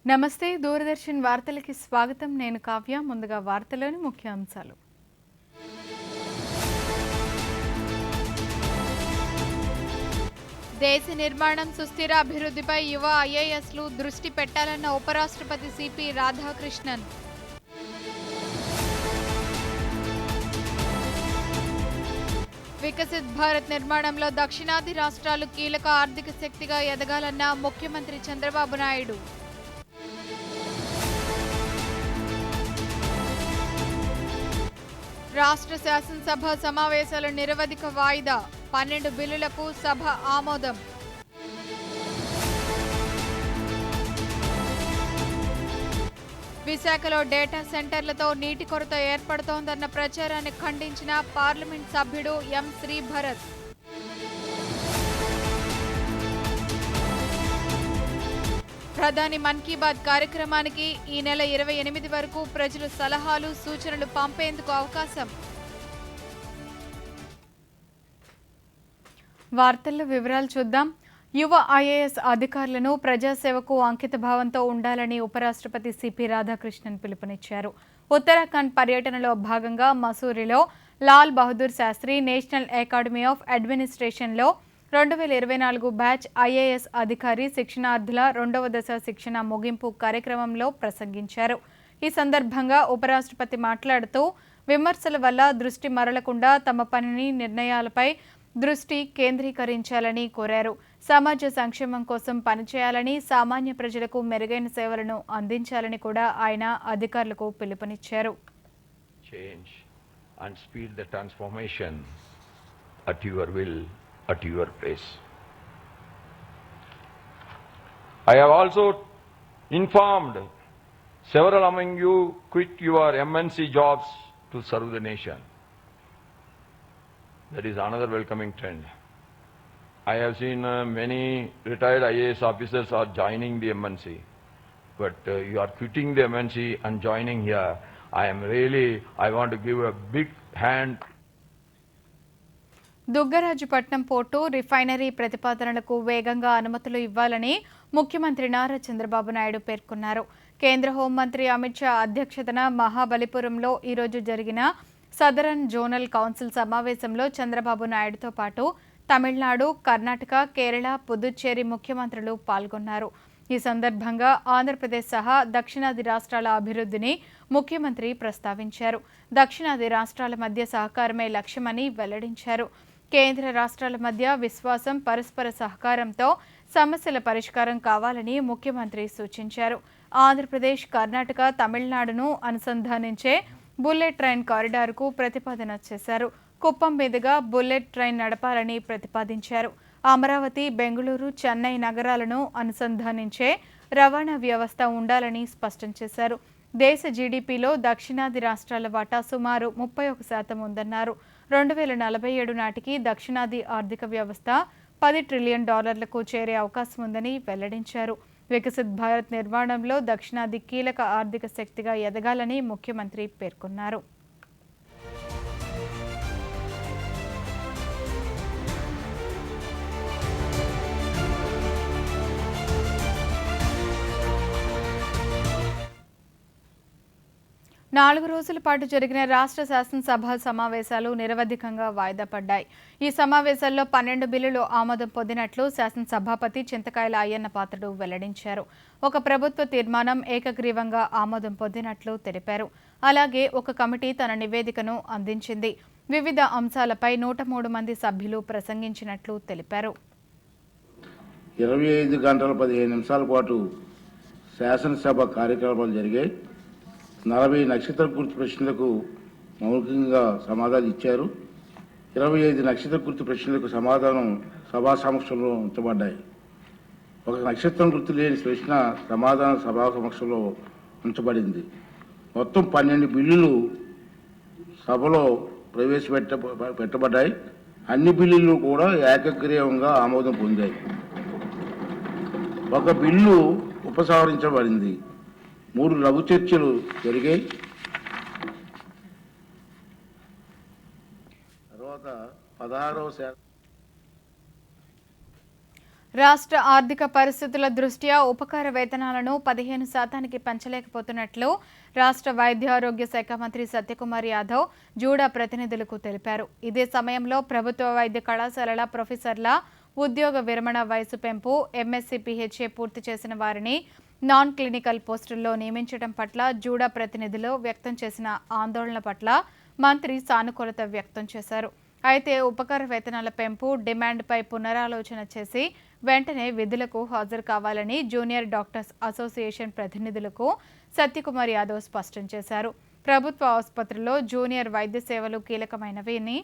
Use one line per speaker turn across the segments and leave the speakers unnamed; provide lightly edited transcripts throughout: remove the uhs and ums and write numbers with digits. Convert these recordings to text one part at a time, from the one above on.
నమస్తే దూరదర్శన్ వార్తలకి స్వాగతం. నేను కావ్య. ముందుగా వార్తలోని ముఖ్యాంశాలు. దేశ నిర్మాణం సుస్థిర అభివృద్ధిపై యువ ఐఏఎస్లు దృష్టి పెట్టాలన్న ఉపరాష్ట్రపతి సిపి రాధాకృష్ణన్. వికసిత్ భారత్ నిర్మాణంలో దక్షిణాది రాష్ట్రాలు కీలక ఆర్థిక శక్తిగా ఎదగాలన్న ముఖ్యమంత్రి చంద్రబాబు నాయుడు. రాష్ట్ర శాసనసభ సమావేశాల నిరవధిక వాయిదా, 12 బిల్లులకు సభ ఆమోదం. విశాఖలో డేటా సెంటర్లతో నీటి కొరత ఏర్పడుతోందన్న ప్రచారాన్ని ఖండించిన పార్లమెంట్ సభ్యుడు ఎం శ్రీభరత్. ప్రధాని మన్ కీ బాత్ కార్యక్రమానికి ఈ నెల 28 వరకు ప్రజలు సలహాలు సూచనలు పంపేందుకు అవకాశం. వార్తల్లో వివరాలు చూద్దాం. యువ ఐఏఎస్ అధికారులను ప్రజాసేవకు అంకిత భావంతో ఉండాలని ఉపరాష్ట్రపతి సిపి రాధాకృష్ణన్ పిలుపునిచ్చారు. ఉత్తరాఖండ్ పర్యటనలో భాగంగా మసూరిలో Lal Bahadur Shastri national academy of అడ్మినిస్ట్రేషన్లో 2024 బ్యాచ్ ఐఏఎస్ అధికారి శిక్షణార్థుల 2వ దశ శిక్షణ ముగింపు కార్యక్రమంలో ప్రసంగించారు. ఈ సందర్భంగా ఉపరాష్ట్రపతి మాట్లాడుతూ విమర్శల వల్ల దృష్టి మరలకుండా తమ పనిని నిర్ణయాలపై దృష్టి కేంద్రీకరించాలని కోరారు. సమాజ సంక్షేమం కోసం పనిచేయాలని, సామాన్య ప్రజలకు మెరుగైన సేవలను అందించాలని కూడా ఆయన అధికారులకు పిలుపునిచ్చారు.
Change and speed the transformation at your will, at your pace. I have also informed several among you quit your MNC jobs to serve the nation. That is another welcoming trend. I have seen many retired IAS officers are joining the MNC, but you are quitting the MNC and joining here. I want to give a big hand.
Duggarajupatnam port refinery ప్రతిపాదనలకు వేగంగా అనుమతులు ఇవ్వాలని ముఖ్యమంత్రి నారా చంద్రబాబు నాయుడు పేర్కొన్నారు. కేంద్ర హోంమంత్రి అమిత్ షా అధ్యక్షతన మహాబలిపురంలో ఈరోజు జరిగిన సదరన్ జోనల్ కౌన్సిల్ సమావేశంలో చంద్రబాబు నాయుడుతో పాటు తమిళనాడు, కర్ణాటక, కేరళ, పుదుచ్చేరి ముఖ్యమంత్రులు పాల్గొన్నారు. ఈ సందర్భంగా ఆంధ్రప్రదేశ్ సహా దక్షిణాది రాష్ట్రాల అభివృద్ధిని ముఖ్యమంత్రి ప్రస్తావించారు. దక్షిణాది రాష్ట్రాల మధ్య సహకారమే లక్ష్యమని వెల్లడించారు. కేంద్ర రాష్ట్రాల మధ్య విశ్వాసం, పరస్పర సహకారంతో సమస్యల పరిష్కారం కావాలని ముఖ్యమంత్రి సూచించారు. ఆంధ్రప్రదేశ్, కర్ణాటక, తమిళనాడును అనుసంధానించే బుల్లెట్ ట్రైన్ కారిడార్కు ప్రతిపాదన చేశారు. కుప్పం మీదుగా బుల్లెట్ ట్రైన్ నడపాలని ప్రతిపాదించారు. అమరావతి, బెంగళూరు, చెన్నై నగరాలను అనుసంధానించే రవాణా వ్యవస్థ ఉండాలని స్పష్టం చేశారు. దేశ జీడీపీలో దక్షిణాది రాష్ట్రాల వాటా సుమారు 31% ఉందన్నారు. 2047 నాటికి దక్షిణాది ఆర్థిక వ్యవస్థ $10 ట్రిలియన్ చేరే అవకాశం ఉందని వెల్లడించారు. వికసిత్ భారత్ నిర్మాణంలో దక్షిణాది కీలక ఆర్థిక శక్తిగా ఎదగాలని ముఖ్యమంత్రి పేర్కొన్నారు. నాలుగు రోజుల పాటు జరిగిన రాష్ట్ర శాసనసభ సమావేశాలు నిరవధికంగా వాయిదా పడ్డాయి. ఈ సమావేశాల్లో 12 బిల్లులు ఆమోదం పొందినట్లు శాసనసభాపతి చింతకాయల అయ్యన్న పాత్రుడు వెల్లడించారు. ఒక ప్రభుత్వ తీర్మానం ఏకగ్రీవంగా ఆమోదం పొందినట్లు తెలిపారు. అలాగే ఒక కమిటీ తన నివేదికను అందించింది. వివిధ అంశాలపై 103 మంది సభ్యులు ప్రసంగించినట్లు తెలిపారు.
25 గంటల 15 నిమిషాల పాటు శాసనసభ కార్యక్రమాలు జరిగాయి. 40 నక్షత్ర గుర్తు ప్రశ్నలకు మౌలికంగా సమాధానం ఇచ్చారు. 25 నక్షత్ర గుర్తు ప్రశ్నలకు సమాధానం సభా సమక్షంలో ఉంచబడ్డాయి. ఒక నక్షత్రం గుర్తు లేని ప్రశ్న సమాధానం సభా సమక్షంలో ఉంచబడింది. మొత్తం 12 బిల్లులు సభలో ప్రవేశపెట్టబడ్డాయి. అన్ని బిల్లులు కూడా ఏకగ్రీవంగా ఆమోదం పొందాయి. ఒక బిల్లు ఉపసంహరించబడింది. 3 లఘు చర్చలు జరిగాయి. తర్వాత 16వ
రాష్ట్ర ఆర్థిక పరిస్థితుల దృష్ట్యా ఉపకార వేతనాలను 15% పెంచలేకపోతున్నట్లు రాష్ట్ర వైద్య ఆరోగ్య శాఖ మంత్రి సత్యకుమార్ యాదవ్ జూడా ప్రతినిధులకు తెలిపారు. ఇదే సమయంలో ప్రభుత్వ వైద్య కళాశాలల ప్రొఫెసర్ల ఉద్యోగ విరమణ వయసు పెంపు, ఎంఎస్సీ పీహెచ్ఏ పూర్తి చేసిన వారిని నాన్ క్లినికల్ పోస్టుల్లో నియమించడం పట్ల జూడా ప్రతినిధులు వ్యక్తం చేసిన ఆందోళన పట్ల మంత్రి సానుకూలత వ్యక్తం చేశారు. అయితే ఉపకార వేతనాల పెంపు డిమాండ్పై పునరాలోచన చేసి వెంటనే విధులకు హాజరు కావాలని జూనియర్ డాక్టర్స్ అసోసియేషన్ ప్రతినిధులకు సత్యకుమార్ యాదవ్ స్పష్టం చేశారు. ప్రభుత్వ ఆసుపత్రుల్లో జూనియర్ వైద్య సేవలు కీలకమైనవి,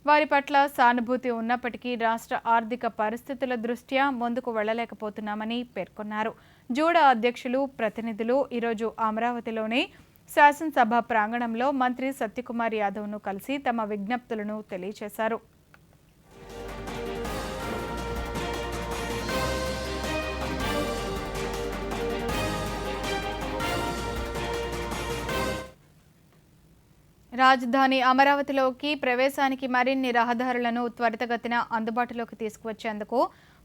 వారి పట్ల సానుభూతి ఉన్నప్పటికీ రాష్ట్ర ఆర్థిక పరిస్థితుల దృష్ట్యా ముందుకు వెళ్లలేకపోతున్నామని పేర్కొన్నారు. జూడా అధ్యక్షులు ప్రతినిధులు ఈరోజు అమరావతిలోని శాసనసభ ప్రాంగణంలో మంత్రి సత్యకుమార్ యాదవ్ను కలిసి తమ విజ్ఞప్తులను తెలియజేశారు. రాజధాని అమరావతిలోకి ప్రవేశానికి మరిన్ని రహదారులను త్వరితగతిన అందుబాటులోకి తీసుకువచ్చేందుకు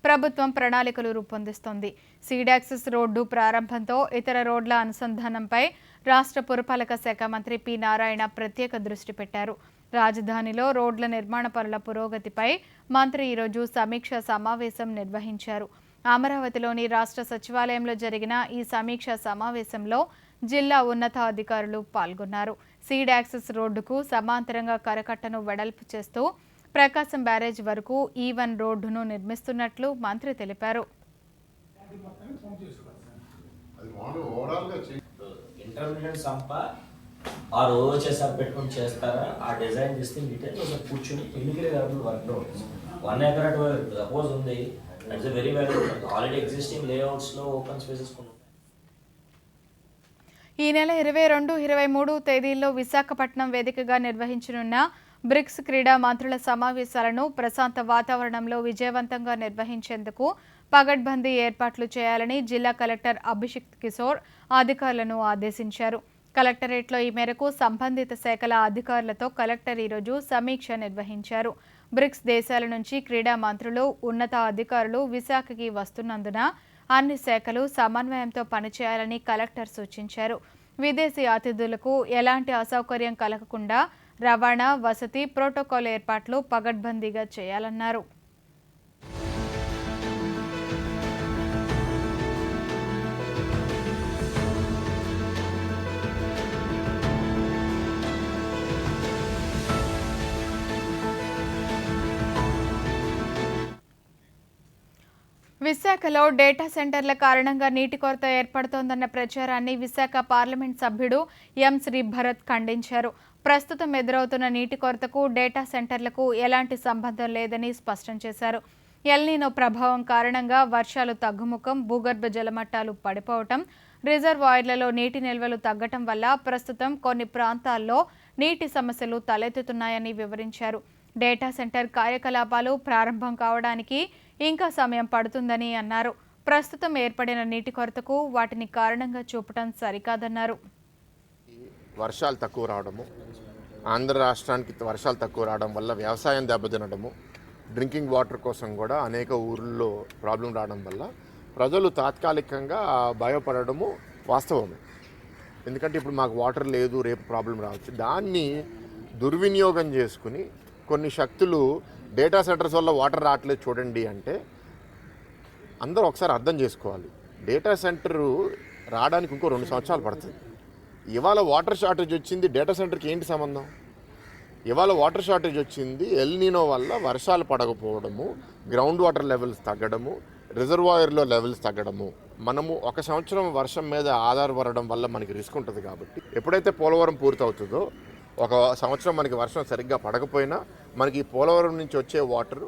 ప్రభుత్వం ప్రణాళికలు రూపొందిస్తోంది. సీడాక్సిస్ రోడ్డు ప్రారంభంతో ఇతర రోడ్ల అనుసంధానంపై రాష్ట్ర పురపాలక శాఖ మంత్రి పి నారాయణ ప్రత్యేక దృష్టి పెట్టారు. రాజధానిలో రోడ్ల నిర్మాణ పనుల పురోగతిపై మంత్రి ఈరోజు సమీక్ష సమావేశం నిర్వహించారు. అమరావతిలోని రాష్ట్ర సచివాలయంలో జరిగిన ఈ సమీక్ష సమావేశంలో జిల్లా ఉన్నతాధికారులు పాల్గొన్నారు. సీడాక్సిస్ రోడ్డుకు సమాంతరంగా కరకట్టను వెడల్పు చేస్తూ ప్రకాశం బ్యారేజ్ వరకు E1 రోడ్డును నిర్మిస్తున్నట్లు మంత్రి తెలిపారు.
ఇంటర్మీడియట్ సంప ఆ రోజు చేసారు పెట్టుకొని చేస్తారా ఆ డిజైన్ చేస్తే డీటెయిల్స్ ఒకసారి కూర్చొని ఎన్నికలే కాదు వర్క్ 1 ఎకర్ సపోజ్ ఉంది that's very valuable already existing లేఅవుట్స్లో ఓపెన్ స్పేసెస్ ఉన్నాయి.
ఈ నెల 22, 23 తేదీల్లో విశాఖపట్నం వేదికగా నిర్వహించనున్న బ్రిక్స్ క్రీడా మంత్రుల సమావేశాలను ప్రశాంత వాతావరణంలో విజయవంతంగా నిర్వహించేందుకు పగడ్బందీ ఏర్పాట్లు చేయాలని జిల్లా కలెక్టర్ అభిషిక్ కిషోర్ అధికారులను ఆదేశించారు. కలెక్టరేట్లో ఈ మేరకు సంబంధిత శాఖల అధికారులతో కలెక్టర్ ఈరోజు సమీక్ష నిర్వహించారు. బ్రిక్స్ దేశాల నుంచి క్రీడా మంత్రులు, ఉన్నత అధికారులు విశాఖకి వస్తున్నందున అన్ని శాఖలు సమన్వయంతో పనిచేయాలని కలెక్టర్ సూచించారు. విదేశీ అతిథులకు ఎలాంటి అసౌకర్యం కలగకుండా రవాణా, వసతి, ప్రోటోకాల్ ఏర్పాట్లు పగడ్బందీగా చేయాలన్నారు. విశాఖలో డేటా సెంటర్ల కారణంగా నీటి కొరత ఏర్పడుతోందన్న ప్రచారాన్ని విశాఖ పార్లమెంట్ సభ్యుడు ఎం శ్రీ భరత్ ఖండించారు. ప్రస్తుతం ఎదురవుతున్న నీటి కొరతకు డేటా సెంటర్లకు ఎలాంటి సంబంధం లేదని స్పష్టం చేశారు. ఎల్నినో ప్రభావం కారణంగా వర్షాలు తగ్గుముఖం, భూగర్భ జలమట్టాలు పడిపోవటం, రిజర్వాయర్లలో నీటి నిల్వలు తగ్గటం వల్ల ప్రస్తుతం కొన్ని ప్రాంతాల్లో నీటి సమస్యలు తలెత్తుతున్నాయని వివరించారు. డేటా సెంటర్ కార్యకలాపాలు ప్రారంభం కావడానికి ఇంకా సమయం పడుతుందని అన్నారు. ప్రస్తుతం ఏర్పడిన నీటి కొరతకు వాటిని కారణంగా చూపటం సరికాదన్నారు.
వర్షాలు తక్కువ రావడము, ఆంధ్ర రాష్ట్రానికి వర్షాలు తక్కువ రావడం వల్ల వ్యవసాయం దెబ్బతినడము, డ్రింకింగ్ వాటర్ కోసం కూడా అనేక ఊర్లలో ప్రాబ్లం రావడం వల్ల ప్రజలు తాత్కాలికంగా భయపడము వాస్తవమే. ఎందుకంటే ఇప్పుడు మాకు వాటర్ లేదు, రేపు ప్రాబ్లం రావచ్చు. దాన్ని దుర్వినియోగం చేసుకుని కొన్ని శక్తులు డేటా సెంటర్స్ వల్ల వాటర్ రావట్లేదు చూడండి అంటే అందరూ ఒకసారి అర్థం చేసుకోవాలి. డేటా సెంటరు రావడానికి ఇంకో 2 సంవత్సరాలు పడుతుంది. ఇవాళ వాటర్ షార్టేజ్ వచ్చింది, డేటా సెంటర్కి ఏంటి సంబంధం? ఇవాళ వాటర్ షార్టేజ్ వచ్చింది ఎల్నినో వల్ల వర్షాలు పడకపోవడము, గ్రౌండ్ వాటర్ లెవెల్స్ తగ్గడము, రిజర్వాయర్లో లెవెల్స్ తగ్గడము. మనము 1 సంవత్సరం వర్షం మీద ఆధారపడడం వల్ల మనకి రిస్క్ ఉంటుంది. కాబట్టి ఎప్పుడైతే పోలవరం పూర్తవుతుందో 1 సంవత్సరం మనకి వర్షం సరిగ్గా పడకపోయినా మనకి పోలవరం నుంచి వచ్చే వాటర్.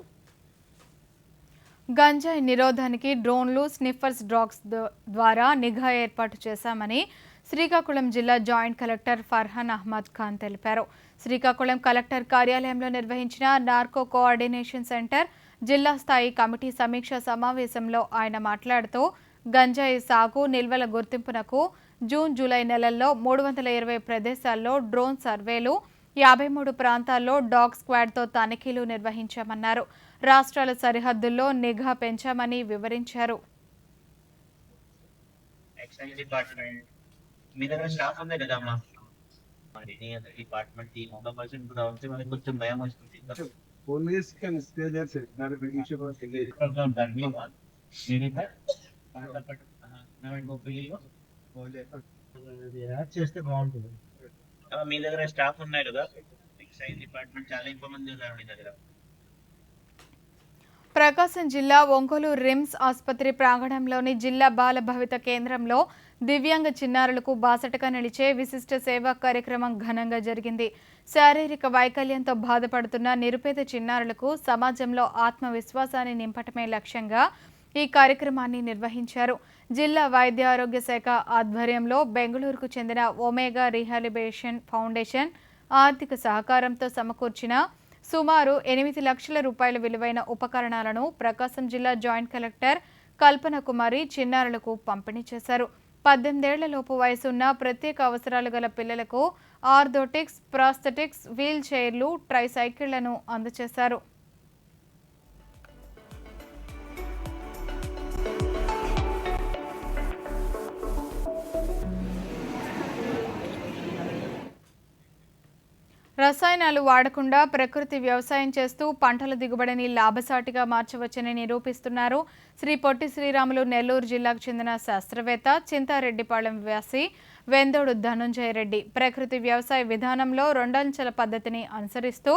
గంజాయి నిరోధానికి డ్రోన్లు, స్నిఫర్స్ డాగ్స్ ద్వారా నిఘా ఏర్పాటు చేశామని శ్రీకాకుళం జిల్లా జాయింట్ కలెక్టర్ ఫర్హాన్ అహ్మద్ ఖాన్ తెలిపారు. శ్రీకాకుళం కలెక్టర్ కార్యాలయంలో నిర్వహించిన నార్కో కోఆర్డినేషన్ సెంటర్ జిల్లా స్థాయి కమిటీ సమీక్ష సమావేశంలో ఆయన మాట్లాడుతూ గంజాయి సాగు, నిల్వల గుర్తింపునకు జూన్, జూలై నెలల్లో 320 ప్రదేశాల్లో డ్రోన్ సర్వేలు, 53 ప్రాంతాల్లో డాగ్ స్క్వాడ్తో తనిఖీలు నిర్వహించామన్నారు. రాష్ట్రాల సరిహద్దుల్లో నిఘా పెంచామని వివరించారు.
ఎక్సైజ్ డిపార్ట్మెంట్ మీ దగ్గర స్టాఫ్ ఉంది కదమ్మా, డిపార్ట్మెంట్ టీమ్ 100% కూడా ఉంటే మనకి కొంచెం భయం వస్తుంది.
Police can stay there, sir. Not a big issue for police.
చేస్తే బాగుంటుంది. మీ దగ్గర స్టాఫ్ ఉన్నాయి కదా, ఎక్సైజ్ డిపార్ట్మెంట్ చాలా ఎక్కువ మంది ఉన్నారు మీ దగ్గర.
ప్రకాశం జిల్లా ఒంగోలు రిమ్స్ ఆసుపత్రి ప్రాంగణంలోని జిల్లా బాల భవిత కేంద్రంలో దివ్యాంగ చిన్నారులకు బాసటగా నిలిచే విశిష్ట సేవా కార్యక్రమం ఘనంగా జరిగింది. శారీరక వైకల్యంతో బాధపడుతున్న నిరుపేద చిన్నారులకు సమాజంలో ఆత్మవిశ్వాసాన్ని నింపటమే లక్ష్యంగా ఈ కార్యక్రమాన్ని నిర్వహించారు. జిల్లా వైద్య ఆరోగ్య శాఖ ఆధ్వర్యంలో బెంగళూరుకు చెందిన ఒమేగా రీహాబిలిటేషన్ ఫౌండేషన్ ఆర్థిక సహకారంతో సమకూర్చిన సుమారు 8 లక్షల రూపాయల విలువైన ఉపకరణాలను ప్రకాశం జిల్లా జాయింట్ కలెక్టర్ కల్పన కుమారి చిన్నారులకు పంపిణీ చేశారు. 18 ఏళ్లలోపు వయసున్న ప్రత్యేక అవసరాలు గల పిల్లలకు ఆర్థోటిక్స్, ప్రాస్థెటిక్స్, వీల్ చైర్లు, ట్రైసైకిళ్లను అందజేశారు. రసాయనాలు వాడకుండా ప్రకృతి వ్యవసాయం చేస్తూ పంటల దిగుబడిని లాభసాటిగా మార్చవచ్చని నిరూపిస్తున్నారు శ్రీ పొట్టి శ్రీరాములు నెల్లూరు జిల్లాకు చెందిన శాస్త్రవేత్త చింతారెడ్డిపాళెం వ్యాసి వెందోడు ధనుంజయ రెడ్డి. ప్రకృతి వ్యవసాయ విధానంలో రెండంచెల పద్ధతిని అనుసరిస్తూ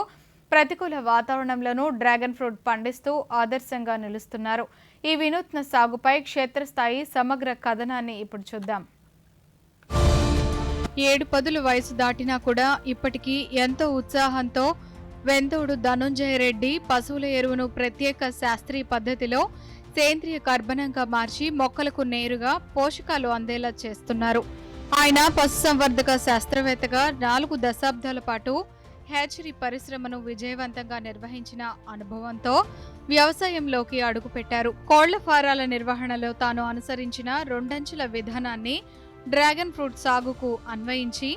ప్రతికూల వాతావరణంలోనూ డ్రాగన్ ఫ్రూట్ పండిస్తూ ఆదర్శంగా నిలుస్తున్నారు. ఈ వినూత్న సాగుపై క్షేత్రస్థాయి సమగ్ర కథనాన్ని ఇప్పుడు చూద్దాం. 7 పదుల వయసు దాటినా కూడా ఇప్పటికీ ఎంతో ఉత్సాహంతో వెందోడు ధనుంజయ రెడ్డి పశువుల ఎరువును ప్రత్యేక శాస్త్రీయ పద్ధతిలో సేంద్రియ కర్బనంగా మార్చి మొక్కలకు నేరుగా పోషకాలు అందేలా చేస్తున్నారు. ఆయన పశుసంవర్ధక శాస్త్రవేత్తగా 4 దశాబ్దాల పాటు హ్యాచరీ పరిశ్రమను విజయవంతంగా నిర్వహించిన అనుభవంతో వ్యవసాయంలోకి అడుగుపెట్టారు. కోళ్ల ఫారాల నిర్వహణలో తాను అనుసరించిన రెండంచెల విధానాన్ని డ్రాగన్ ఫ్రూట్ సాగుకు అన్వయించి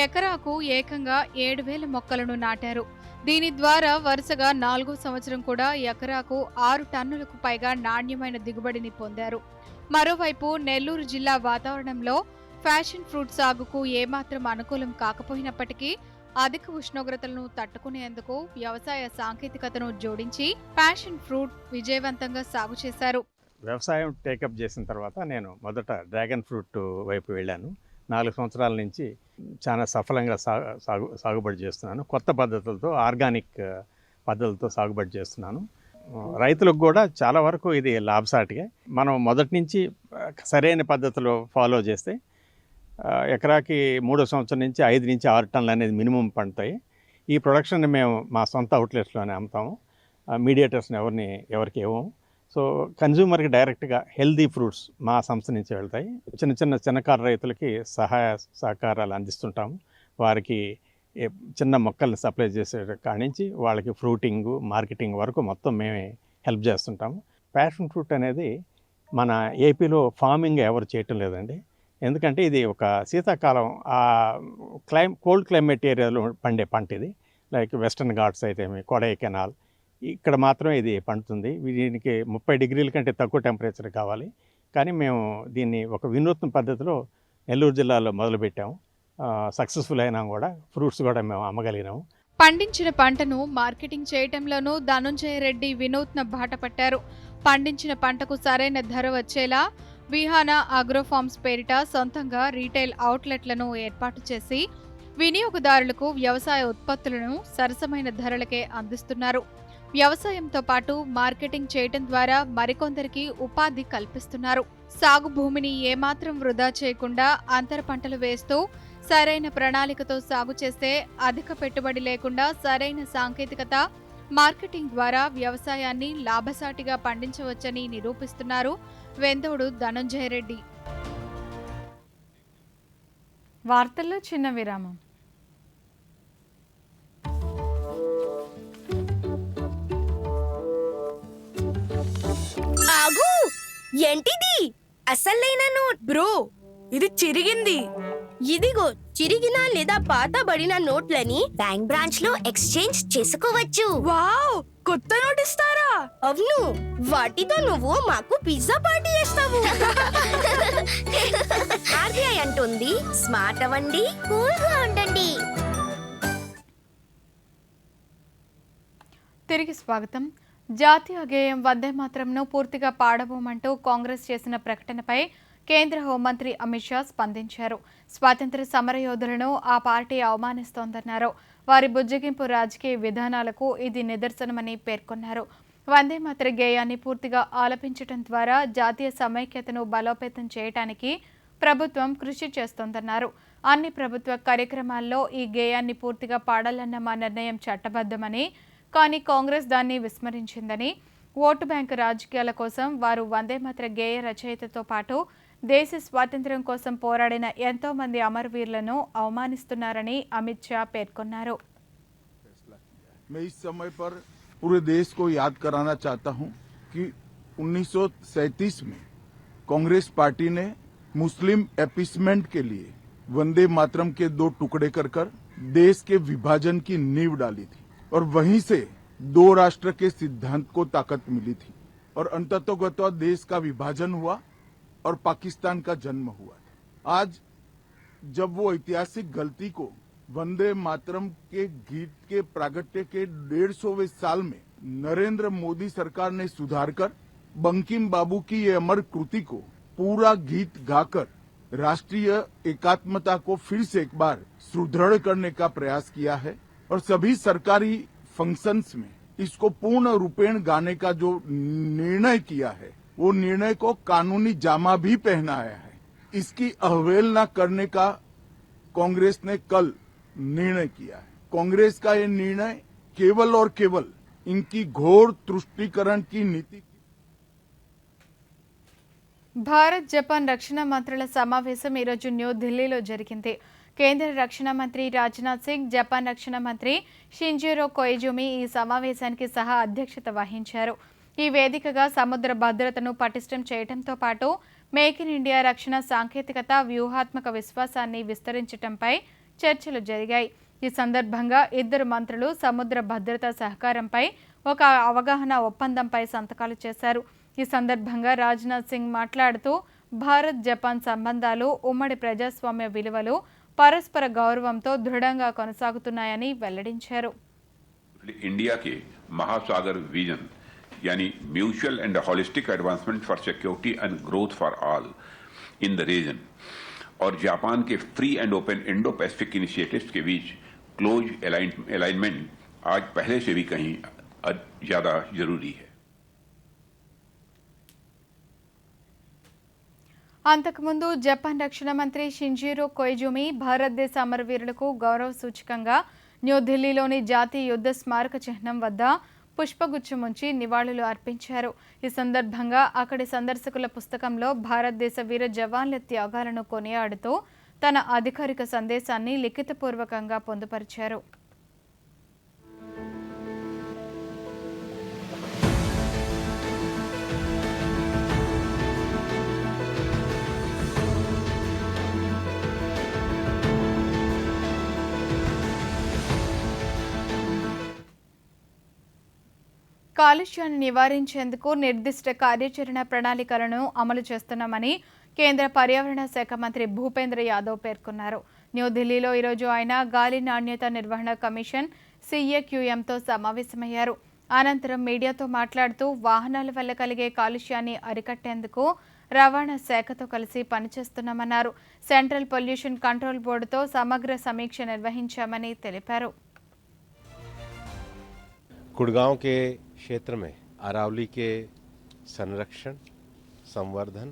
ఎకరాకు ఏకంగా 7,000 మొక్కలను నాటారు. దీని ద్వారా వరుసగా 4వ సంవత్సరం కూడా ఎకరాకు 6 టన్నులకు పైగా నాణ్యమైన దిగుబడిని పొందారు. మరోవైపు నెల్లూరు జిల్లా వాతావరణంలో ఫ్యాషన్ ఫ్రూట్ సాగుకు ఏమాత్రం అనుకూలం కాకపోయినప్పటికీ అధిక ఉష్ణోగ్రతలను తట్టుకునేందుకు వ్యవసాయ సాంకేతికతను జోడించి ప్యాషన్ ఫ్రూట్ విజయవంతంగా సాగు చేశారు.
వ్యవసాయం టేకప్ చేసిన తర్వాత నేను మొదట డ్రాగన్ ఫ్రూట్ వైపు వెళ్ళాను. 4 సంవత్సరాల నుంచి చాలా సఫలంగా సాగుబడి చేస్తున్నాను. కొత్త పద్ధతులతో, ఆర్గానిక్ పద్ధతులతో సాగుబడి చేస్తున్నాను. రైతులకు కూడా చాలా వరకు ఇది లాభసాటిగా. మనం మొదటి నుంచి సరైన పద్ధతిలో ఫాలో చేస్తే ఎకరాకి 3వ సంవత్సరం నుంచి 5 నుంచి 6 టన్నులు అనేది మినిమం పండుతాయి. ఈ ప్రొడక్షన్ని మేము మా సొంత అవుట్లెట్స్లోనే అమ్ముతాము. మీడియేటర్స్ని ఎవరికి ఇవ్వము. సో కన్జ్యూమర్కి డైరెక్ట్గా హెల్దీ ఫ్రూట్స్ మా సంస్థ నుంచి వెళ్తాయి. చిన్నకారు రైతులకి సహాయ సహకారాలు అందిస్తుంటాము. వారికి చిన్న మొక్కల్ని సప్లై చేసే కాడి నుంచి వాళ్ళకి ఫ్రూటింగ్, మార్కెటింగ్ వరకు మొత్తం మేమే హెల్ప్ చేస్తుంటాము. ప్యాషన్ ఫ్రూట్ అనేది మన ఏపీలో ఫార్మింగ్ ఎవరు చేయటం లేదండి. ఎందుకంటే ఇది ఒక శీతాకాలం కోల్డ్ క్లైమేట్ ఏరియాలో పండే పంట ఇది. లైక్ వెస్టర్న్ ఘాట్స్ అయితే కొడైకెనాల్ ఇక్కడ మాత్రమే ఇది పండుతుంది. దీనికి 30 డిగ్రీల కంటే తక్కువ టెంపరేచర్ కావాలి. కానీ మేము దీన్ని ఒక వినూత్న పద్ధతిలో నెల్లూరు జిల్లాలో మొదలుపెట్టాము. సక్సెస్ఫుల్ అయినా కూడా ఫ్రూట్స్ కూడా మేము అమ్మగలిగినాము.
పండించిన పంటను మార్కెటింగ్ చేయటంలోనూ ధనుంజయ రెడ్డి వినూత్న బాట పట్టారు. పండించిన పంటకు సరైన ధర వచ్చేలా విహానా అగ్రోఫార్మ్స్ పేరిట సొంతంగా రీటైల్ అవుట్లెట్లను ఏర్పాటు చేసి వినియోగదారులకు వ్యవసాయ ఉత్పత్తులను సరసమైన ధరలకే అందిస్తున్నారు. వ్యవసాయంతో పాటు మార్కెటింగ్ చేయటం ద్వారా మరికొందరికి ఉపాధి కల్పిస్తున్నారు. సాగు భూమిని ఏమాత్రం వృధా చేయకుండా అంతర పంటలు వేస్తూ సరైన ప్రణాళికతో సాగు చేస్తే అధిక పెట్టుబడి లేకుండా సరైన సాంకేతికత, మార్కెటింగ్ ద్వారా వ్యవసాయాన్ని లాభసాటిగా పండించవచ్చని నిరూపిస్తున్నారు వెందోడు ధనుంజయ రెడ్డి. వార్తల్లో చిన్న విరామం.
ఆగు! ఏంటిది? అసలైన నోట్ బ్రో, ఇది చిరిగింది. ఇదిగో చిరిగిన లేదా పాతబడిన నోట్లని బ్యాంక్ బ్రాంచ్ లో ఎక్స్చేంజ్ చేసుకోవచ్చు. వావ్, కొత్త నోట్ ఇస్తారా? అవును, వాటితో నువ్వు మాకు పిజ్జా పార్టీ చేస్తావు. ఆర్బీఐ అంటుంది స్మార్ట్ అవ్వండి, కూల్ గా ఉండండి.
తిరిగి స్వాగతం. జాతీయ గేయం వందే మాతరంను పూర్తిగా పాడబోమంటూ కాంగ్రెస్ చేసిన ప్రకటనపై కేంద్ర హోంమంత్రి అమిత్ షా స్పందించారు. స్వాతంత్ర సమరయోధులను ఆ పార్టీ అవమానిస్తోందన్నారు. వారి బుజ్జగింపు రాజకీయ విధానాలకు ఇది నిదర్శనమని పేర్కొన్నారు. వందే మాతర గేయాన్ని పూర్తిగా ఆలపించడం ద్వారా జాతీయ సమైక్యతను బలోపేతం చేయడానికి ప్రభుత్వం కృషి చేస్తోందన్నారు. అన్ని ప్రభుత్వ కార్యక్రమాల్లో ఈ గేయాన్ని పూర్తిగా పాడాలన్న మా నిర్ణయం చట్టబద్ధమని, కానీ కాంగ్రెస్ దాన్ని విస్మరించిందని, ఓటు బ్యాంకు రాజకీయాల కోసం వారు వందే మాతర గేయ రచయితతో పాటు దేశ స్వాతంత్ర్యం కోసం పోరాడిన ఎంతో మంది అమరవీరులను అవమానిస్తున్నారని అమిత్ షా పేర్కొన్నారు.
मैं इस समय पर पूरे देश को याद कराना चाहता हूं कि 1937 में कांग्रेस पार्टी ने मुस्लिम एपीसमेंट के लिए वंदे मातरम के 2 टुकड़े कर देश के विभाजन की नींव डाली थी और वहीं से 2 राष्ट्र के सिद्धांत को ताकत मिली थी और अंततोगत्वा देश का विभाजन हुआ और पाकिस्तान का जन्म हुआ। आज जब वो ऐतिहासिक गलती को वंदे मातरम के गीत के प्रागट्य के 150वें साल में नरेंद्र मोदी सरकार ने सुधारकर बंकिम बाबू की ये अमर कृति को पूरा गीत गाकर राष्ट्रीय एकात्मता को फिर से एक बार सुदृढ़ करने का प्रयास किया है और सभी सरकारी फंक्शंस में इसको पूर्ण रूपेण गाने का जो निर्णय किया है वो निर्णय को कानूनी जामा भी पहनाया है। इसकी अवहेलना करने का कांग्रेस ने कल निर्णय किया है। कांग्रेस का ये निर्णय केवल और केवल इनकी घोर तुष्टीकरण की नीति।
భారత్ జపాన్ రక్షణ మంత్రుల సమావేశం ఈరోజు న్యూఢిల్లీలో జరిగింది. కేంద్ర రక్షణ మంత్రి రాజ్నాథ్ సింగ్, జపాన్ రక్షణ మంత్రి షింజిరో కొయిజుమి ఈ సమావేశానికి సహా అధ్యక్షత వహించారు. ఈ వేదికగా సముద్ర భద్రతను పటిష్టం చేయడంతో పాటు మేక్ ఇన్ ఇండియా రక్షణ సాంకేతికత, వ్యూహాత్మక విశ్వాసాన్ని విస్తరించడంపై చర్చలు జరిగాయి. ఈ సందర్భంగా ఇద్దరు మంత్రులు సముద్ర భద్రతా సహకారంపై ఒక అవగాహన ఒప్పందంపై సంతకాలు చేశారు. ఈ సందర్భంగా రాజ్నాథ్ సింగ్ మాట్లాడుతూ భారత్ జపాన్ సంబంధాలు ఉమ్మడి ప్రజాస్వామ్య విలువలు, పరస్పర గౌరవంతో దృఢంగా కొనసాగుతున్నాయని వెల్లడించారు.
इंडिया के महासागर विजन यानी mutual and holistic advancement for security and growth for all in the region और जापान के free and open Indo Pacific initiatives के बीच क्लोज अलाइनमेंट आज पहले से भी कहीं ज्यादा जरूरी है.
అంతకుముందు జపాన్ రక్షణ మంత్రి షింజిరో కొయిజుమి భారతదేశ అమరవీరులకు గౌరవ సూచకంగా న్యూఢిల్లీలోని జాతీయ యుద్ధ స్మారక చిహ్నం వద్ద పుష్పగుచ్చం ఉంచి నివాళులు అర్పించారు. ఈ సందర్భంగా అక్కడి సందర్శకుల పుస్తకంలో భారతదేశ వీర జవాన్ల త్యాగాలను కొనియాడుతూ తన అధికారిక సందేశాన్ని లిఖితపూర్వకంగా పొందుపరిచారు. కాలుష్యాన్ని నివారించేందుకు నిర్దిష్ట కార్యాచరణ ప్రణాళికలను అమలు చేస్తున్నామని కేంద్ర పర్యావరణ శాఖ మంత్రి భూపేంద్ర యాదవ్ పేర్కొన్నారు. న్యూఢిల్లీలో ఈరోజు ఆయన గాలి నాణ్యత నిర్వహణ కమిషన్ CAQMతో సమావేశమయ్యారు. అనంతరం మీడియాతో మాట్లాడుతూ వాహనాల వల్ల కలిగే కాలుష్యాన్ని అరికట్టేందుకు రవాణా శాఖతో కలిసి పనిచేస్తున్నామన్నారు. సెంట్రల్ పొల్యూషన్ కంట్రోల్ బోర్డుతో సమగ్ర సమీక్ష నిర్వహించామని తెలిపారు.
गुड़गांव के क्षेत्र में अरावली के संरक्षण, संवर्धन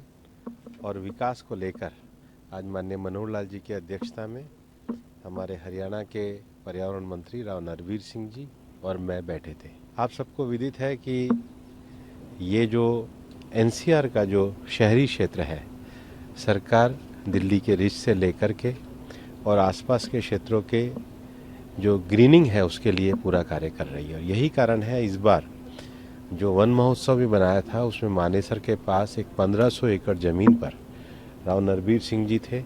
और विकास को लेकर आज माननीय मनोहर लाल जी की अध्यक्षता में हमारे हरियाणा के पर्यावरण मंत्री राव नरवीर सिंह जी और मैं बैठे थे. आप सबको विदित है कि ये जो NCR का जो शहरी क्षेत्र है, सरकार दिल्ली के रिज से लेकर के और आसपास के क्षेत्रों के जो ग्रीनिंग है उसके लिए पूरा कार्य कर रही है. और यही कारण है इस बार जो वन महोत्सव भी बनाया था उसमें मानेसर के पास एक 1500 एकड़ ज़मीन पर राव नरवीर सिंह जी थे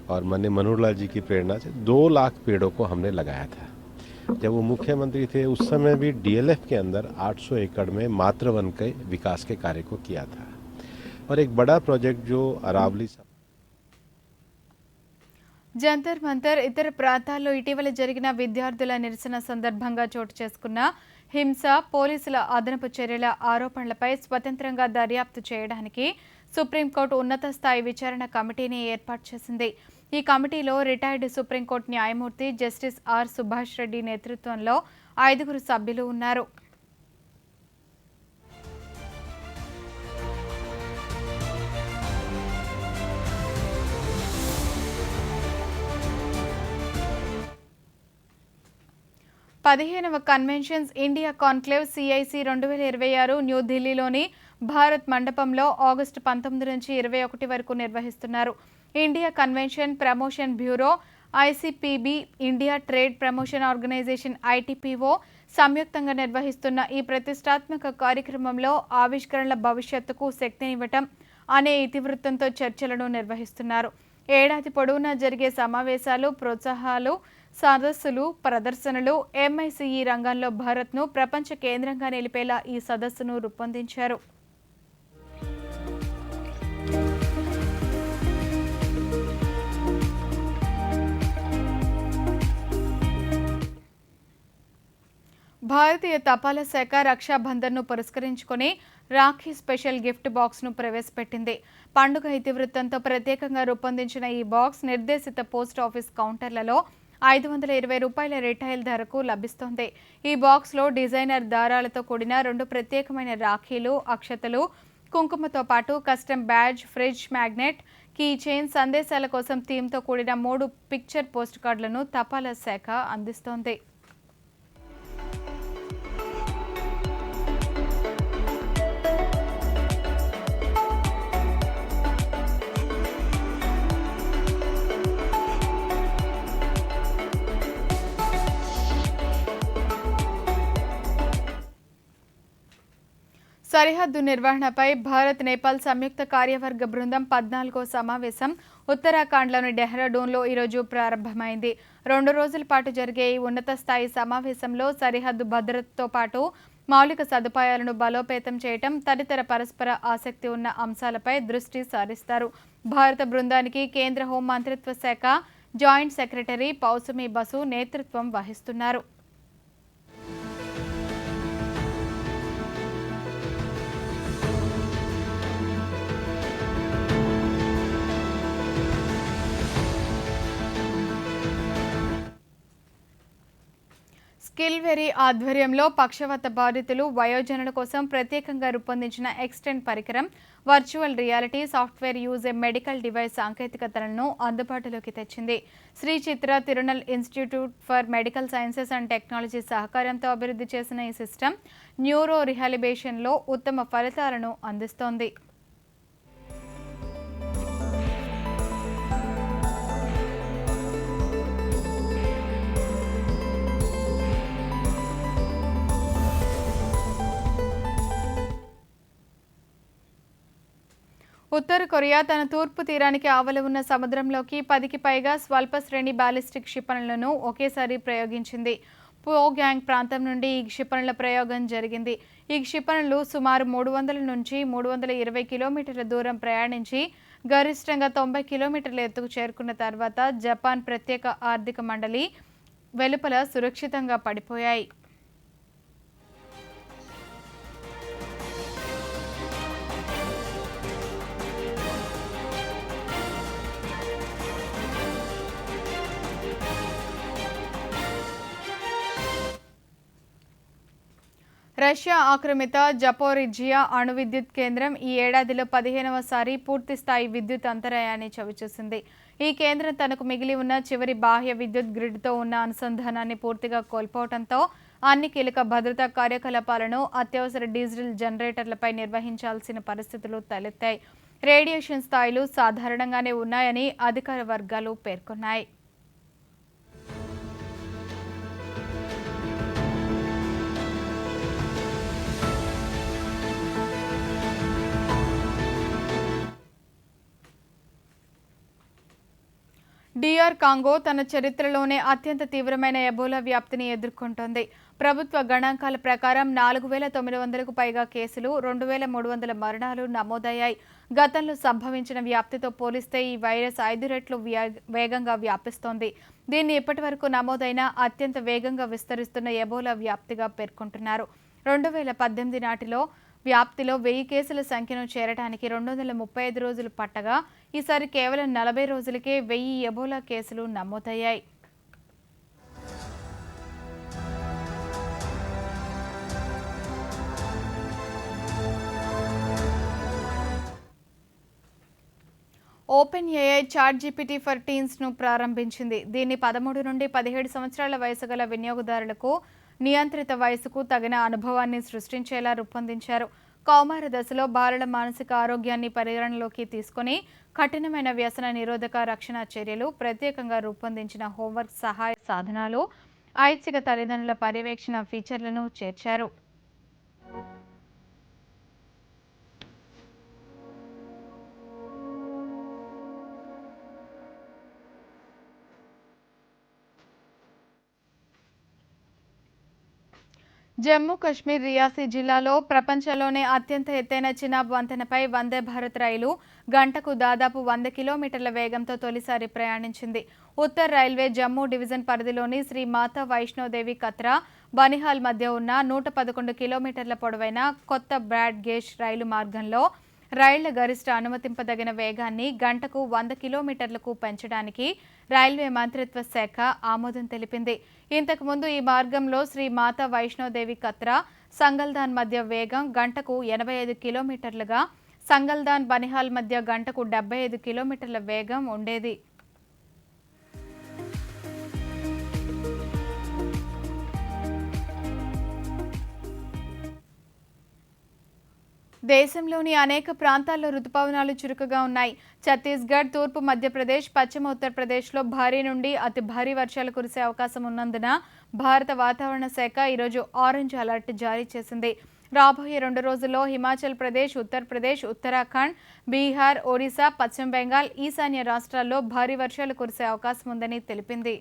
और माननीय मनोहर लाल जी की प्रेरणा से 2 लाख पेड़ों को हमने लगाया था। जब वो मुख्यमंत्री थे उस समय भी डीएलएफ के अंदर 800 एकड़ में मातृ वन के विकास के कार्य को किया था। और एक बड़ा प्रोजेक्ट जो अरावली
జంతర్ మంతర్ ఇతర ప్రాంతాల్లో ఇటీవల జరిగిన విద్యార్థుల నిరసన సందర్భంగా చోటు చేసుకున్న హింస, పోలీసుల అదనపు చర్యల ఆరోపణలపై స్వతంత్రంగా దర్యాప్తు చేయడానికి సుప్రీంకోర్టు ఉన్నత స్థాయి విచారణ కమిటీని ఏర్పాటు చేసింది. ఈ కమిటీలో రిటైర్డ్ సుప్రీంకోర్టు న్యాయమూర్తి జస్టిస్ ఆర్ సుభాష్ రెడ్డి నేతృత్వంలో 5 సభ్యులు ఉన్నారు. పదిహేనవ కన్వెన్షన్స్ ఇండియా కాన్క్లేవ్ CIC 2026 న్యూఢిల్లీలోని భారత్ మండపంలో ఆగస్టు 19 నుంచి 21 వరకు నిర్వహిస్తున్నారు. India convention promotion bureau, ICPB, India trade promotion organisation ITPO సంయుక్తంగా నిర్వహిస్తున్న ఈ ప్రతిష్టాత్మక కార్యక్రమంలో ఆవిష్కరణల భవిష్యత్తుకు శక్తినివ్వటం అనే ఇతివృత్తంతో చర్చలను నిర్వహిస్తున్నారు. ఏడాది పొడవునా జరిగే సమావేశాలు, ప్రోత్సాహాలు, సదస్సులు, ప్రదర్శనలు MICE రంగంలో భారత్ను ప్రపంచ కేంద్రంగా నిలిపేలా ఈ సదస్సును రూపొందించారు. భారతీయ తపాలా శాఖ రక్షాబంధన్ను పురస్కరించుకుని రాఖీ స్పెషల్ గిఫ్ట్ బాక్స్ను ప్రవేశపెట్టింది. పండుగ ఇతివృత్తంతో ప్రత్యేకంగా రూపొందించిన ఈ బాక్స్ నిర్దేశిత పోస్ట్ ఆఫీస్ కౌంటర్లలో 520 రూపాయల రిటైల్ ధరకు లభిస్తోంది. ఈ బాక్స్లో డిజైనర్ దారాలతో కూడిన 2 ప్రత్యేకమైన రాఖీలు, అక్షతలు, కుంకుమతో పాటు custom badge, fridge magnet, key chain, సందేశాల కోసం థీమ్తో కూడిన 3 పిక్చర్ పోస్ట్ కార్డులను తపాలా శాఖ అందిస్తోంది. సరిహద్దు నిర్వహణపై భారత్ నేపాల్ సంయుక్త కార్యవర్గ బృందం 14వ సమావేశం ఉత్తరాఖండ్లోని డెహ్రాడూన్లో ఈరోజు ప్రారంభమైంది. 2 రోజుల పాటు జరిగే ఈ ఉన్నత స్థాయి సమావేశంలో సరిహద్దు భద్రతతో పాటు మౌలిక సదుపాయాలను బలోపేతం చేయటం తదితర పరస్పర ఆసక్తి ఉన్న అంశాలపై దృష్టి సారిస్తారు. భారత బృందానికి కేంద్ర హోం మంత్రిత్వ శాఖ జాయింట్ సెక్రటరీ పౌసమి బసు నేతృత్వం వహిస్తున్నారు. స్కిల్వెరీ ఆధ్వర్యంలో పక్షవాత బాధితులు, వయోజనుల కోసం ప్రత్యేకంగా రూపొందించిన ఎక్స్టెండ్ పరికరం virtual reality software use a medical device సాంకేతికతలను అందుబాటులోకి తెచ్చింది. Sree Chitra Tirunal institute for medical sciences and technology సహకారంతో అభివృద్ధి చేసిన ఈ సిస్టమ్ న్యూరో రిహాబిలిటేషన్లో ఉత్తమ ఫలితాలను అందిస్తోంది. ఉత్తర కొరియా తన తూర్పు తీరానికి ఆవలి ఉన్న సముద్రంలోకి 10కి పైగా స్వల్ప శ్రేణి బాలిస్టిక్ క్షిపణులను ఒకేసారి ప్రయోగించింది. పోగ్యాంగ్ ప్రాంతం నుండి ఈ క్షిపణుల ప్రయోగం జరిగింది. ఈ క్షిపణులు సుమారు 300 నుంచి 320 కిలోమీటర్ల దూరం ప్రయాణించి గరిష్టంగా 90 కిలోమీటర్ల ఎత్తుకు చేరుకున్న తర్వాత జపాన్ ప్రత్యేక ఆర్థిక మండలి వెలుపల సురక్షితంగా పడిపోయాయి. రష్యా ఆక్రమిత జపోరిజియా అణు విద్యుత్ కేంద్రం ఈ ఏడాదిలో 15వసారి పూర్తిస్థాయి విద్యుత్ అంతరాయాన్ని చవిచూసింది. ఈ కేంద్రం తనకు మిగిలి ఉన్న చివరి బాహ్య విద్యుత్ గ్రిడ్తో ఉన్న అనుసంధానాన్ని పూర్తిగా కోల్పోవడంతో అన్ని కీలక భద్రతా కార్యకలాపాలను అత్యవసర డీజిల్ జనరేటర్లపై నిర్వహించాల్సిన పరిస్థితులు తలెత్తాయి. రేడియేషన్ స్థాయిలు సాధారణంగానే ఉన్నాయని అధికార వర్గాలు పేర్కొన్నాయి. డిఆర్ కాంగో తన చరిత్రలోనే అత్యంత తీవ్రమైన ఎబోలా వ్యాప్తిని ఎదుర్కొంటోంది. ప్రభుత్వ గణాంకాల ప్రకారం 4,900కు పైగా కేసులు, 2,300 మరణాలు నమోదయ్యాయి. గతంలో సంభవించిన వ్యాప్తితో పోలిస్తే ఈ వైరస్ 5 రెట్లు వేగంగా వ్యాపిస్తోంది. దీన్ని ఇప్పటివరకు నమోదైన అత్యంత వేగంగా విస్తరిస్తున్న ఎబోలా వ్యాప్తిగా పేర్కొంటున్నారు. 2018 నాటిలో వ్యాప్తిలో 1000 కేసుల సంఖ్యను చేరడానికి 235 రోజులు పట్టగా ఈసారి కేవలం 40 రోజులకే 1000 ఎబోలా కేసులు నమోదయ్యాయి. OpenAI ChatGPT for టీన్స్ను ప్రారంభించింది. దీన్ని 13 నుండి 17 సంవత్సరాల వయసు గల వినియోగదారులకు నియంత్రిత వయసుకు తగిన అనుభవాన్ని సృష్టించేలా రూపొందించారు. కౌమార దశలో బాలల మానసిక ఆరోగ్యాన్ని పరిగణనలోకి తీసుకుని కఠినమైన వ్యసన నిరోధక రక్షణ చర్యలు, ప్రత్యేకంగా రూపొందించిన హోంవర్క్ సహాయ సాధనాలు, ఐచ్ఛిక తల్లిదండ్రుల పర్యవేక్షణ ఫీచర్లను చేర్చారు. జమ్మూ కశ్మీర్ రియాసీ జిల్లాలో ప్రపంచంలోనే అత్యంత ఎత్తైన చినాబ్ వంతెనపై వందే భారత్ రైలు గంటకు దాదాపు 100 కిలోమీటర్ల వేగంతో తొలిసారి ప్రయాణించింది. ఉత్తర్ రైల్వే జమ్మూ డివిజన్ పరిధిలోని శ్రీ మాతా వైష్ణోదేవి కత్రా, బనిహాల్ మధ్య ఉన్న 111 కిలోమీటర్ల పొడవైన కొత్త బ్రాడ్ గేజ్ రైలు మార్గంలో రైళ్ల గరిష్ట అనుమతింపదగిన వేగాన్ని గంటకు 100 కిలోమీటర్లకు పెంచడానికి రైల్వే మంత్రిత్వ శాఖ ఆమోదం తెలిపింది. ఇంతకుముందు ఈ మార్గంలో శ్రీ మాతా వైష్ణోదేవి కత్రా, సంగల్దాన్ మధ్య వేగం గంటకు 85 కిలోమీటర్లుగా, సంగల్దాన్ బనిహాల్ మధ్య గంటకు 75 కిలోమీటర్ల వేగం ఉండేది. దేశంలోని అనేక ప్రాంతాల్లో రుతుపవనాలు చురుకుగా ఉన్నాయి. ఛత్తీస్గఢ్, తూర్పు మధ్యప్రదేశ్, పశ్చిమ ఉత్తరప్రదేశ్లో భారీ నుండి అతి భారీ వర్షాలు కురిసే అవకాశం ఉన్నందున భారత వాతావరణ శాఖ ఈరోజు ఆరెంజ్ అలర్ట్ జారీ చేసింది. రాబోయే 2 రోజుల్లో హిమాచల్ ప్రదేశ్, ఉత్తరప్రదేశ్, ఉత్తరాఖండ్, బీహార్, ఒడిశా, పశ్చిమ బెంగాల్, ఈశాన్య రాష్ట్రాల్లో భారీ వర్షాలు కురిసే అవకాశం ఉందని తెలిపింది.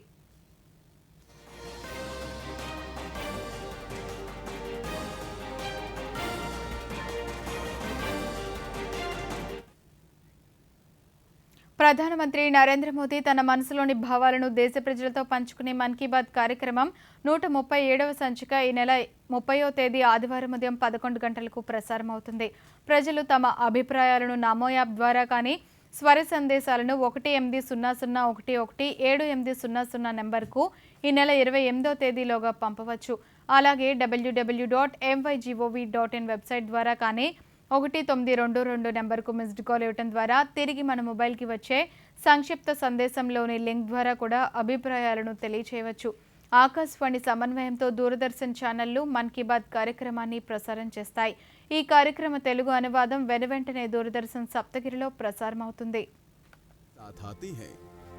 ప్రధానమంత్రి నరేంద్ర మోదీ తన మనసులోని భావాలను దేశ ప్రజలతో పంచుకునే మన్ కీ బాత్ కార్యక్రమం 137వ సంచిక ఈ నెల 30వ తేదీ ఆదివారం ఉదయం 11 గంటలకు ప్రసారమవుతుంది. ప్రజలు తమ అభిప్రాయాలను నమో యాప్ ద్వారా కానీ, స్వర సందేశాలను 1800117800 నెంబర్కు ఈ నెల 28వ తేదీలోగా పంపవచ్చు. అలాగే www.mygov.in వెబ్సైట్ ద్వారా కానీ 1922 నెంబర్కు మిస్డ్ కాల్ ఇవ్వడం ద్వారా తిరిగి మన మొబైల్కి వచ్చే సంక్షిప్త సందేశంలోని లింక్ ద్వారా కూడా అభిప్రాయాలను తెలియచేయవచ్చు. ఆకాశవాణి సమన్వయంతో దూరదర్శన్ ఛానళ్లు మన్ కీ బాత్ కార్యక్రమాన్ని ప్రసారం చేస్తాయి. ఈ కార్యక్రమ తెలుగు అనువాదం వెనువెంటనే దూరదర్శన్ సప్తగిరిలో ప్రసారమవుతుంది.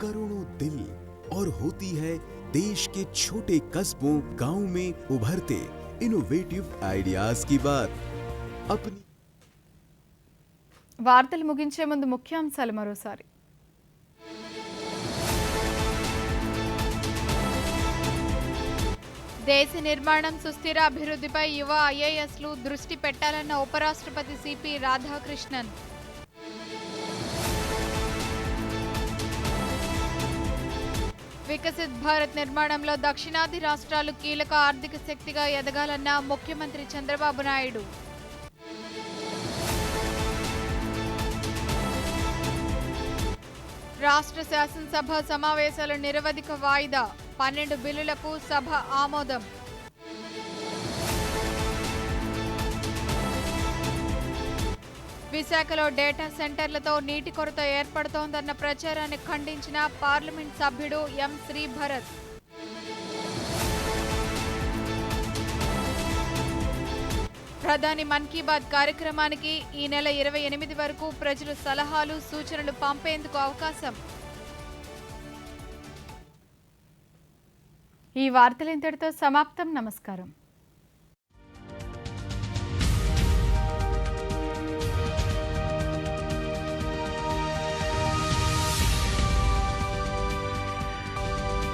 करोड़ों दिल और होती है देश के छोटे कस्बों गांव में उभरते इनोवेटिव आइडियाज की बात. अपनी
వార్తలు ముగించే ముందు ముఖ్యాంశాలు మరోసారి. దేశ నిర్మాణం, సుస్థిర అభివృద్ధిపై యువ ఐఏఎస్లు దృష్టి పెట్టాలన్న ఉపరాష్ట్రపతి సిపి రాధాకృష్ణన్. వికసిత్ భారత్ నిర్మాణంలో దక్షిణాది రాష్ట్రాలు కీలక ఆర్థిక శక్తిగా ఎదగాలన్న ముఖ్యమంత్రి చంద్రబాబు నాయుడు. రాష్ట్ర శాసనసభ సమావేశాల నిరవధిక వాయిదా, 12 బిల్లులకు సభ ఆమోదం. విశాఖలో డేటా సెంటర్లతో నీటి కొరత ఏర్పడుతోందన్న ప్రచారాన్ని ఖండించిన పార్లమెంట్ సభ్యుడు ఎం శ్రీభరత్. ప్రధాని మన్ కీ బాత్ కార్యక్రమానికి ఈ నెల 28 వరకు ప్రజలు సలహాలు, సూచనలు పంపేందుకు అవకాశం. ఈ వార్తలు ఇంతటితో సమాప్తం. నమస్కారం.